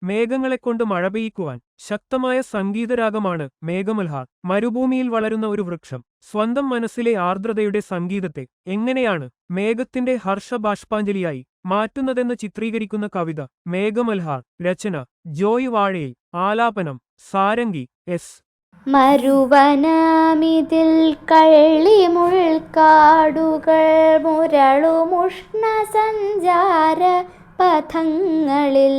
മേഘങ്ങളെക്കൊണ്ട് മഴ പെയ്യിക്കുവാൻ. ശക്തമായ സംഗീതരാഗമാണ് മേഘമൽഹാർ. മരുഭൂമിയിൽ വളരുന്ന ഒരു വൃക്ഷം സ്വന്തം മനസ്സിലെ ആർദ്രതയുടെ സംഗീതത്തെ എങ്ങനെയാണ് മേഘത്തിന്റെ ഹർഷബാഷ്പാഞ്ജലിയായി മാറ്റുന്നതെന്ന് ചിത്രീകരിക്കുന്ന കവിത മേഘമൽഹാർ. രചന ജോയ് വാഴയിൽ. ആലാപനം സാരംഗി എസ്. മരുവനമിതിൽ കള്ളിമുൾക്കാടുകൾ മുരളുമുഷ്ണ സഞ്ചാര പഥങ്ങളിൽ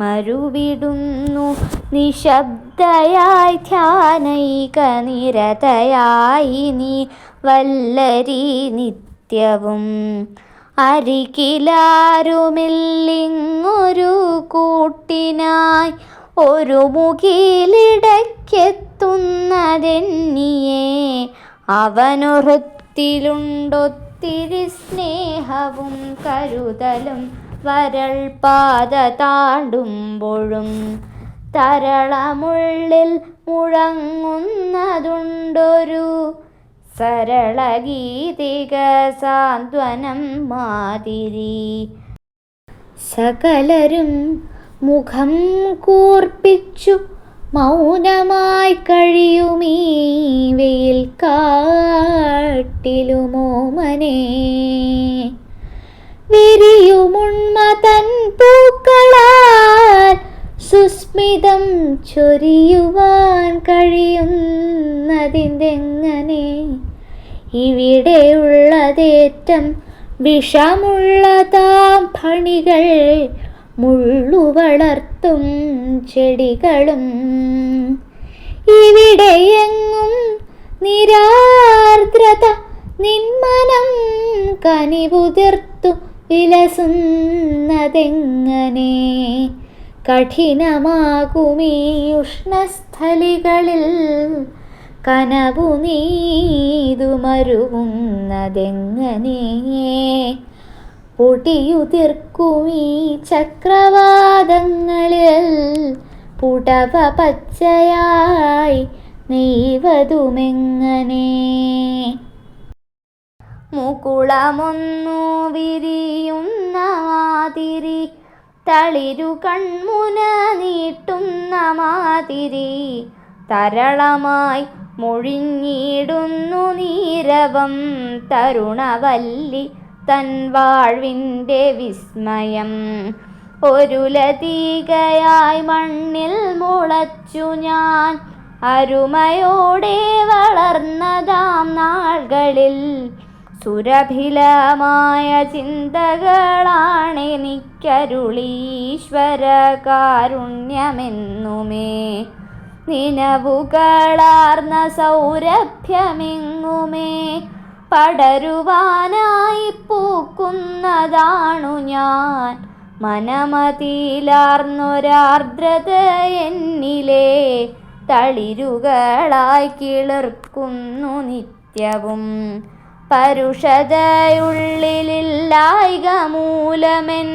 മരുവിടുന്നു നിശബ്ദയായി ധ്യാനൈക നിരതയായി നീ വല്ലരി നിത്യവും. അരികിലാരുമില്ലിങ്ങൊരു കൂട്ടിനായി ഒരു മുകിലിടയ്ക്കെത്തുന്നതെന്നിയെ അവനൊരുത്തിലുണ്ടൊത്തിരി സ്നേഹവും കരുതലും വരൾ പാത താണ്ടുമ്പോഴും തരളമുള്ളിൽ മുഴങ്ങുന്നതുണ്ടൊരു സരളഗീതിക സാന്ത്വനം മാതിരി. സകലരും മുഖം കൂർപ്പിച്ചു മൗനമായി കഴിയുമീ വെയിൽ കാട്ടിലുമോമനെ വിരിയുമുണ്മ തൻ പൂക്കളാൽ സുസ്മിതം ചൊരിയുവാൻ കഴിയുന്നതിന്തെങ്ങനെ? ഇവിടെയുള്ളതേറ്റം വിഷമുള്ളതാം ഫണികൾ മുള്ളുവളർത്തും ചെടികളും ഇവിടെയെങ്ങും നിരാർദ്രത നിന്മനം കനിവുതിർത്തു വിലസുന്നതെങ്ങനെ? കഠിനമാകുമീ ഉഷ്ണസ്ഥലികളിൽ കനവു നീതുമരുവുന്നതെങ്ങനെ? പൊടിയുതിർക്കുമീ ചക്രവാതങ്ങളിൽ പുടവ പച്ചയായി നെയ്വതുമെങ്ങനെ? മുകുളമൊന്നു വിരിയുന്ന മാതിരി തളിരു കൺമുന നീട്ടുന്ന മാതിരി തരളമായി മൊഴിഞ്ഞിടുന്നു നീരവം തരുണവല്ലി തൻ വാഴ്വിൻ്റെ വിസ്മയം. ഒരു ലതികയായി മണ്ണിൽ മുളച്ചു ഞാൻ അരുമയോടെ വളർന്നതാം നാളുകളിൽ സുരഭിലമായ ചിന്തകളാണെനിക്കരുളീശ്വര കാരുണ്യമെന്നുമേ. നിനവുകളാർന്ന സൗരഭ്യമെങ്ങുമേ പടരുവാനായി പൂക്കുന്നതാണു ഞാൻ. മനമതിലാർന്നൊരാർദ്രത എന്നിലെ തളിരുകളായി കിളിർക്കുന്നു നിത്യവും. പരുഷതയുള്ളിലില്ലായ്ക മൂലമെൻ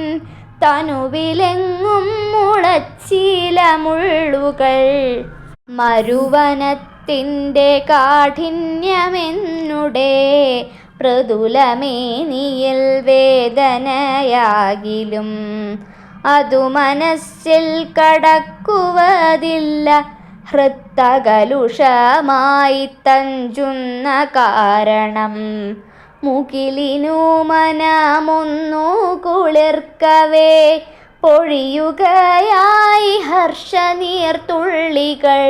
തനുവിലെങ്ങും മുളച്ചീല മുള്ളുകൾ. മരുവനത്തിൻ്റെ കാഠിന്യമെന്നുടെ മൃദുലമേനിയിൽ വേദനയാകിലും അതു മനസ്സിൽ കടക്കുവതില്ല. ഹൃത്തകലുഷമായി തഞ്ചുന്ന കാരണം മുകിലിനു മനമൊന്നു കുളിർക്കവേ പൊഴിയുകയായി ഹർഷനീർത്തുള്ളികൾ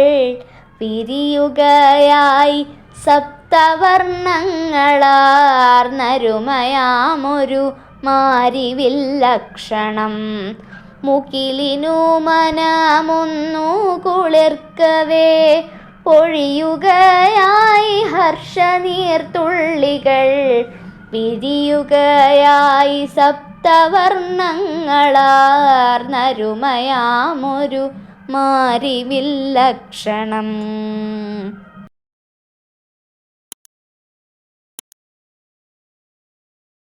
വിരിയുകയായി സപ്തവർണ്ണങ്ങളാർന്നരുമയാമൊരു മാരിവില്ലക്ഷണം. മുകിലിനു മനമൊന്നു കുളിർക്കവേ പൊഴിയുകയായി ഹർഷനീർത്തുള്ളികൾ വിരിയുകയായി സപ്തവർണ്ണങ്ങളാർന്നരുമയാമൊരു മാരിവില്ലക്ഷണം.